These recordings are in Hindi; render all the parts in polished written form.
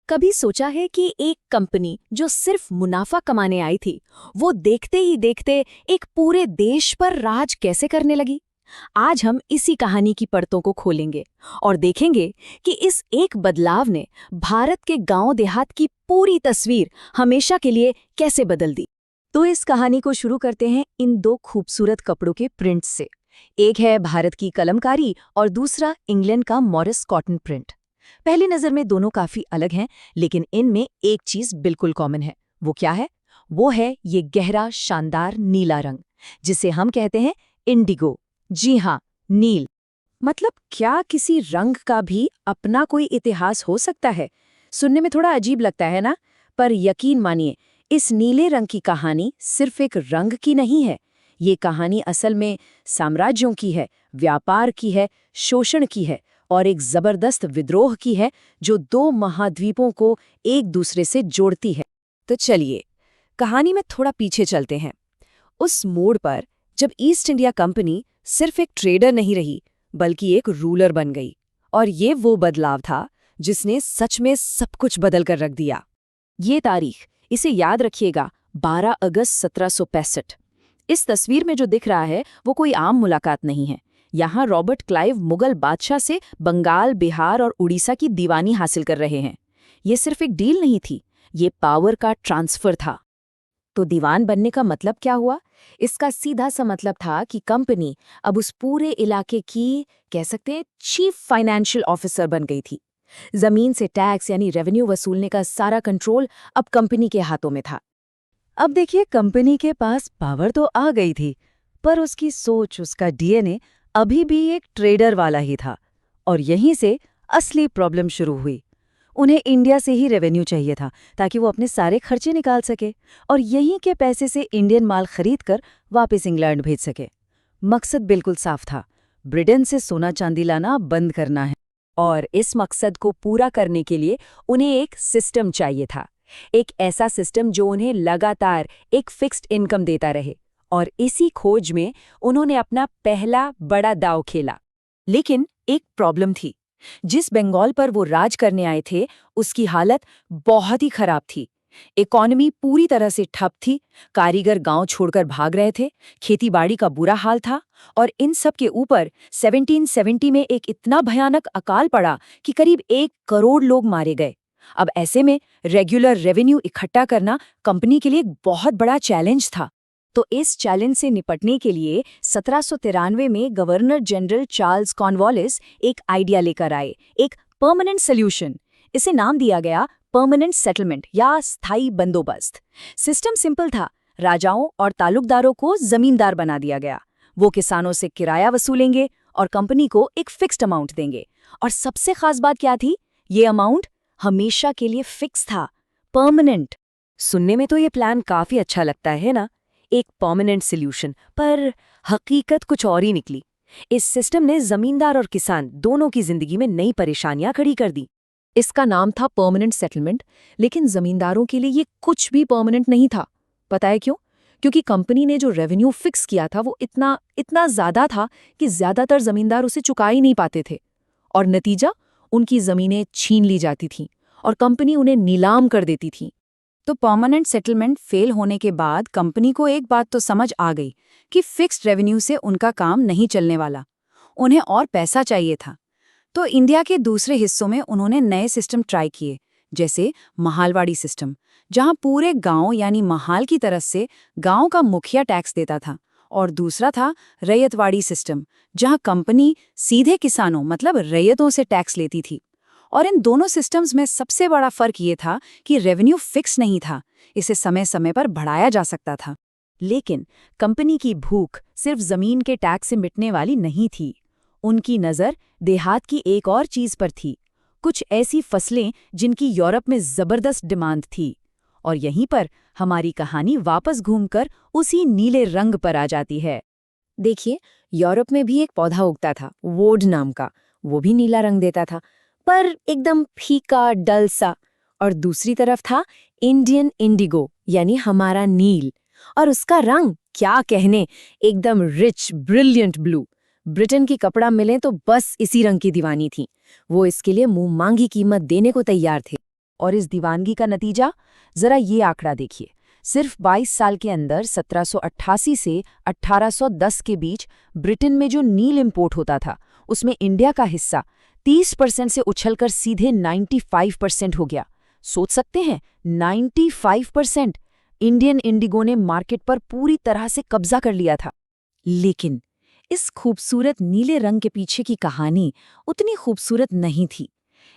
कभी सोचा है कि एक कंपनी जो सिर्फ मुनाफा कमाने आई थी, वो देखते ही देखते एक पूरे देश पर राज कैसे करने लगी? आज हम इसी कहानी की परतों को खोलेंगे और देखेंगे कि इस एक बदलाव ने भारत के गांव देहात की पूरी तस्वीर हमेशा के लिए कैसे बदल दी। तो इस कहानी को शुरू करते हैं इन दो खूबसूरत कपड़ों के प्रिंट्स से। एक है भारत की कलमकारी और दूसरा इंग्लैंड का मॉरिस कॉटन प्रिंट। पहली नजर में दोनों काफी अलग हैं, लेकिन इनमें एक चीज बिल्कुल कॉमन है। वो क्या है? वो है ये गहरा शानदार नीला रंग, जिसे हम कहते हैं इंडिगो। जी हाँ, नील। मतलब क्या किसी रंग का भी अपना कोई इतिहास हो सकता है? सुनने में थोड़ा अजीब लगता है ना, पर यकीन मानिए, इस नीले रंग की कहानी सिर्फ एक रंग की नहीं है। ये कहानी असल में साम्राज्यों की है, व्यापार की है, शोषण की है और एक जबरदस्त विद्रोह की है जो दो महाद्वीपों को एक दूसरे से जोड़ती है। तो चलिए, कहानी में थोड़ा पीछे चलते हैं। उस मोड़ पर जब ईस्ट इंडिया कंपनी सिर्फ एक ट्रेडर नहीं रही, बल्कि एक रूलर बन गई। और ये वो बदलाव था जिसने सच में सब कुछ बदल कर रख दिया। ये तारीख, इसे याद रखिएगा, 12 अगस्त 1765। इस तस्वीर में जो दिख रहा है वो कोई आम मुलाकात नहीं है। यहाँ रॉबर्ट क्लाइव मुगल बादशाह से बंगाल, बिहार और उड़ीसा की दीवानी हासिल कर रहे हैं। ये सिर्फ एक डील नहीं थी, ये पावर का ट्रांसफर था। तो दीवान बनने का मतलब क्या हुआ? इसका सीधा सा मतलब था कि कंपनी अब उस पूरे इलाके की, कह सकते हैं, चीफ फाइनेंशियल ऑफिसर बन गई थी। जमीन से टैक्स यानी रेवेन्यू वसूलने का सारा कंट्रोल अब कंपनी के हाथों में था। अब देखिए, कंपनी के पास पावर तो आ गई थी, पर उसकी सोच, उसका डीएनए अभी भी एक ट्रेडर वाला ही था। और यहीं से असली प्रॉब्लम शुरू हुई। उन्हें इंडिया से ही रेवेन्यू चाहिए था ताकि वो अपने सारे खर्चे निकाल सके और यहीं के पैसे से इंडियन माल खरीदकर वापस इंग्लैंड भेज सके। मकसद बिल्कुल साफ था, ब्रिटेन से सोना चांदी लाना बंद करना है। और इस मकसद को पूरा करने के लिए उन्हें एक सिस्टम चाहिए था। एक ऐसा सिस्टम जो उन्हें लगातार एक फिक्स्ड इनकम देता रहे। और इसी खोज में उन्होंने अपना पहला बड़ा दांव खेला। लेकिन एक प्रॉब्लम थी। जिस बंगाल पर वो राज करने आए थे, उसकी हालत बहुत ही खराब थी। इकॉनमी पूरी तरह से ठप थी, कारीगर गांव छोड़कर भाग रहे थे, खेतीबाड़ी का बुरा हाल था और इन सब के ऊपर 1770 में एक इतना भयानक अकाल पड़ा कि करीब 1 करोड़ लोग मारे गए। अब ऐसे में रेगुलर रेवेन्यू इकट्ठा करना कंपनी के लिए एक बहुत बड़ा चैलेंज था। तो इस चैलेंज से निपटने के लिए 1793 में गवर्नर जनरल चार्ल्स कॉर्नवालिस एक आइडिया लेकर आए, एक परमानेंट सॉल्यूशन। इसे नाम दिया गया परमानेंट सेटलमेंट या स्थायी बंदोबस्त। सिस्टम सिंपल था, राजाओं और तालुकदारों को जमींदार बना दिया गया। वो किसानों से किराया वसूलेंगे और कंपनी को एक फिक्स्ड अमाउंट देंगे। और सबसे खास बात क्या थी? ये अमाउंट हमेशा के लिए फिक्स था, परमानेंट। सुनने में तो ये प्लान काफी अच्छा लगता है ना, एक परमानेंट सॉल्यूशन, पर हकीकत कुछ और ही निकली। इस सिस्टम ने जमींदार और किसान दोनों की जिंदगी में नई परेशानियां खड़ी कर दी। इसका नाम था परमानेंट सेटलमेंट, लेकिन जमींदारों के लिए ये कुछ भी परमानेंट नहीं था। पता है क्यों? क्योंकि कंपनी ने जो रेवेन्यू फिक्स किया था वो इतना ज्यादा था कि ज्यादातर जमींदार उसे चुका ही नहीं पाते थे। और नतीजा, उनकी जमीनें छीन ली जाती थीं और कंपनी उन्हें नीलाम कर देती थी। तो परमानेंट सेटलमेंट फेल होने के बाद कंपनी को एक बात तो समझ आ गई कि फिक्स्ड रेवेन्यू से उनका काम नहीं चलने वाला। उन्हें और पैसा चाहिए था। तो इंडिया के दूसरे हिस्सों में उन्होंने नए सिस्टम ट्राई किए, जैसे महालवाड़ी सिस्टम, जहां पूरे गांव यानी महाल की तरफ से गांव का मुखिया टैक्स देता था। और दूसरा था रैयतवाड़ी सिस्टम, जहां कंपनी सीधे किसानों मतलब रैयतों से टैक्स लेती थी। और इन दोनों सिस्टम्स में सबसे बड़ा फर्क ये था कि रेवेन्यू फिक्स नहीं था, इसे समय समय पर बढ़ाया जा सकता था। लेकिन कंपनी की भूख सिर्फ जमीन के टैक्स से मिटने वाली नहीं थी। उनकी नज़र देहात की एक और चीज पर थी, कुछ ऐसी फसलें जिनकी यूरोप में जबरदस्त डिमांड थी। और यहीं पर हमारी कहानी वापस घूमकर उसी नीले रंग पर आ जाती है। देखिए, यूरोप में भी एक पौधा उगता था, वोड नाम का। वो भी नीला रंग देता था, पर एकदम फीका, डल सा। और दूसरी तरफ था इंडियन इंडिगो, यानी हमारा नील। और उसका रंग क्या कहने, एकदम रिच, ब्रिलियंट ब्लू। ब्रिटेन की कपड़ा मिले तो बस इसी रंग की दीवानी थी। वो इसके लिए मुंह मांगी कीमत देने को तैयार थे। और इस दीवानगी का नतीजा? जरा ये आंकड़ा देखिए। सिर्फ 22 साल के अंदर 1788 से 1810 के बीच ब्रिटेन में जो नील इंपोर्ट होता था, उसमें इंडिया का हिस्सा 30% से उछलकर सीधे 95% हो गया। सोच सकते हैं, 95%! इंडियन इंडिगो ने मार्केट पर पूरी तरह से कब्जा कर लिया था। लेकिन इस खूबसूरत नीले रंग के पीछे की कहानी उतनी खूबसूरत नहीं थी।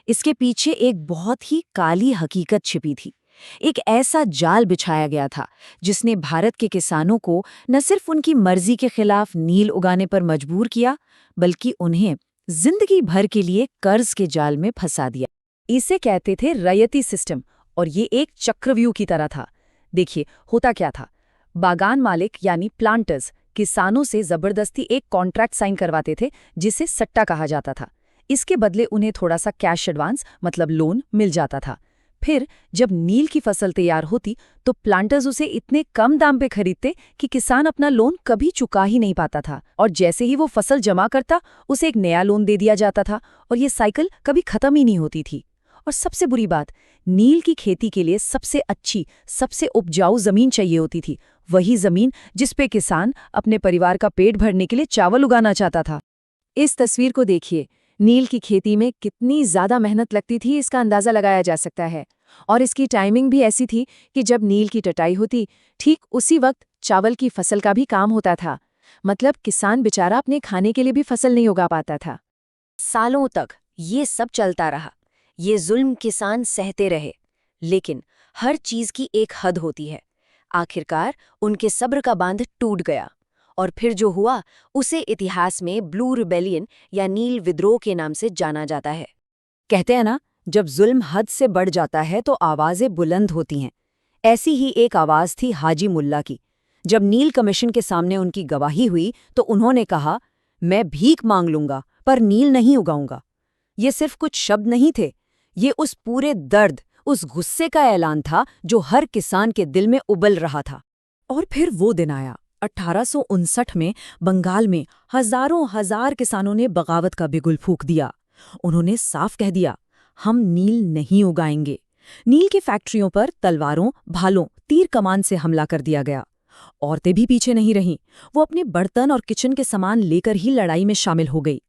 इसके पीछे एक बहुत ही काली हकीकत छिपी थी। एक ऐसा जाल बिछाया गया था जिसने भारत के किसानों को न सिर्फ उनकी मर्जी के खिलाफ नील उगाने पर मजबूर किया, बल्कि उन्हें जिंदगी भर के लिए कर्ज के जाल में फंसा दिया। इसे कहते थे रैयती सिस्टम, और ये एक चक्रव्यूह की तरह था। देखिए, होता क्या था। बागान मालिक यानी प्लांटर्स किसानों से जबरदस्ती एक कॉन्ट्रैक्ट साइन करवाते थे, जिसे सट्टा कहा जाता था। इसके बदले उन्हें थोड़ा सा कैश एडवांस मतलब लोन मिल जाता था। फिर जब नील की फसल तैयार होती तो प्लांटर्स उसे इतने कम दाम पे खरीदते कि किसान अपना लोन कभी चुका ही नहीं पाता था, और जैसे ही वो फसल जमा करता उसे एक नया लोन दे दिया जाता था, और ये साइकिल कभी खत्म ही नहीं होती थी। और सबसे बुरी बात, नील की खेती के लिए सबसे अच्छी, सबसे उपजाऊ जमीन चाहिए होती थी, वही जमीन जिस पे किसान अपने परिवार का पेट भरने के लिए चावल उगाना चाहता था। इस तस्वीर को देखिए, नील की खेती में कितनी ज्यादा मेहनत लगती थी इसका अंदाजा लगाया जा सकता है। और इसकी टाइमिंग भी ऐसी थी कि जब नील की कटाई होती, ठीक उसी वक्त चावल की फसल का भी काम होता था। मतलब किसान बेचारा अपने खाने के लिए भी फसल नहीं उगा पाता था। सालों तक ये सब चलता रहा, ये जुल्म किसान सहते रहे। लेकिन हर चीज की एक हद होती है। आखिरकार उनके सब्र का बांध टूट गया, और फिर जो हुआ उसे इतिहास में ब्लू रिबेलियन या नील विद्रोह के नाम से जाना जाता है। कहते हैं ना, जब जुल्म हद से बढ़ जाता है तो आवाजें बुलंद होती हैं। ऐसी ही एक आवाज थी हाजी मुल्ला की। जब नील कमीशन के सामने उनकी गवाही हुई तो उन्होंने कहा, मैं भीख मांग लूंगा पर नील नहीं उगाऊंगा। ये सिर्फ कुछ शब्द नहीं थे, ये उस पूरे दर्द, उस गुस्से का ऐलान था जो हर किसान के दिल में उबल रहा था। और फिर वो दिन आया, 1859 में बंगाल में हजारों हजार किसानों ने बगावत का बिगुल फूंक दिया। उन्होंने साफ कह दिया, हम नील नहीं उगाएंगे। नील की फैक्ट्रियों पर तलवारों, भालों, तीर कमान से हमला कर दिया गया। औरतें भी पीछे नहीं रहीं, वो अपने बर्तन और किचन के सामान लेकर ही लड़ाई में शामिल हो गई।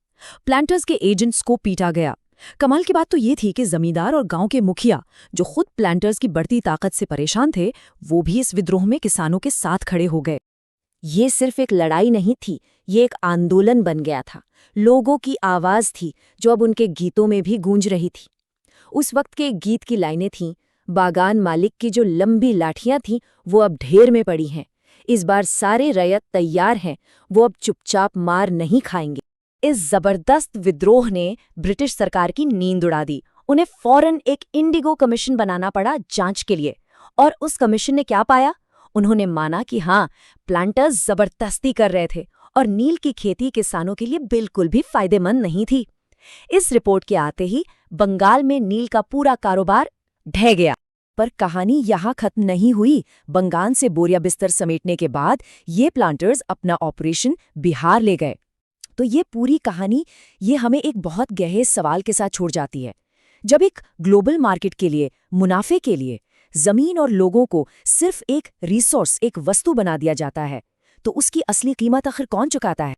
प्लांटर्स के एजेंट्स को पीटा गया। कमाल की बात तो ये थी कि जमींदार और गांव के मुखिया, जो खुद प्लांटर्स की बढ़ती ताकत से परेशान थे, वो भी इस विद्रोह में किसानों के साथ खड़े हो गए। ये सिर्फ एक लड़ाई नहीं थी, ये एक आंदोलन बन गया था। लोगों की आवाज थी जो अब उनके गीतों में भी गूंज रही थी। उस वक्त के गीत की लाइनें थीं, बागान मालिक की जो लंबी लाठियां थीं वो अब ढेर में पड़ी हैं। इस बार सारे रैयत तैयार हैं, वो अब चुपचाप मार नहीं खाएंगे। इस जबरदस्त विद्रोह ने ब्रिटिश सरकार की नींद उड़ा दी। उन्हें फौरन एक इंडिगो कमीशन बनाना पड़ा जांच के लिए। और उस कमीशन ने क्या पाया? उन्होंने माना कि हाँ, प्लांटर्स जबरदस्ती कर रहे थे और नील की खेती किसानों के लिए बिल्कुल भी फायदेमंद नहीं थी। इस रिपोर्ट के आते ही बंगाल में नील का पूरा कारोबार ढह गया। पर कहानी यहाँ खत्म नहीं हुई। बंगाल से बोरिया बिस्तर समेटने के बाद ये प्लांटर्स अपना ऑपरेशन बिहार ले गए। तो ये पूरी कहानी ये हमें एक बहुत गहरे सवाल के साथ छोड़ जाती है। जब एक ग्लोबल मार्केट के लिए, मुनाफे के लिए जमीन और लोगों को सिर्फ एक रिसोर्स, एक वस्तु बना दिया जाता है, तो उसकी असली कीमत आखिर कौन चुकाता है?